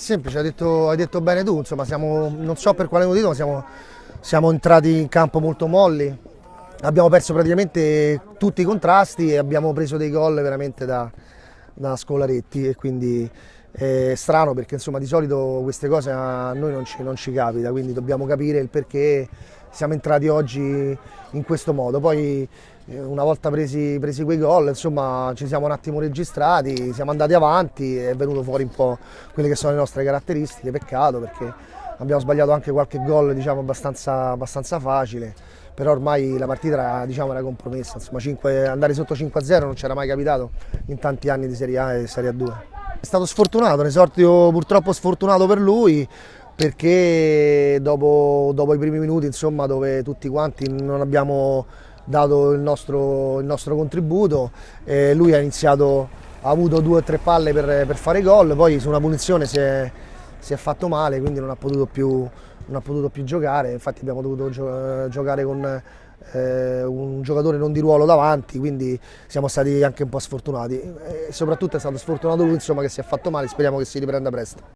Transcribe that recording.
semplice, hai detto bene tu, insomma, non so per quale motivo, ma siamo entrati in campo molto molli, abbiamo perso praticamente tutti i contrasti e abbiamo preso dei gol veramente da scolaretti e quindi è strano perché insomma di solito queste cose a noi non ci capita, quindi dobbiamo capire il perché siamo entrati oggi in questo modo. Poi una volta presi quei gol, insomma, ci siamo un attimo registrati, siamo andati avanti, è venuto fuori un po' quelle che sono le nostre caratteristiche, peccato perché abbiamo sbagliato anche qualche gol, diciamo, abbastanza facile, però ormai la partita, diciamo, era compromessa, insomma, andare sotto 5-0 non c'era mai capitato in tanti anni di Serie A e Serie A2. È stato sfortunato, un esordio purtroppo sfortunato per lui, perché dopo i primi minuti, insomma, dove tutti quanti non abbiamo dato il nostro contributo, lui ha avuto 2 o 3 palle per fare gol, poi su una punizione si è fatto male, quindi non ha potuto più giocare, infatti abbiamo dovuto giocare con un giocatore non di ruolo davanti, quindi siamo stati anche un po' sfortunati e soprattutto è stato sfortunato lui, insomma, che si è fatto male, speriamo che si riprenda presto.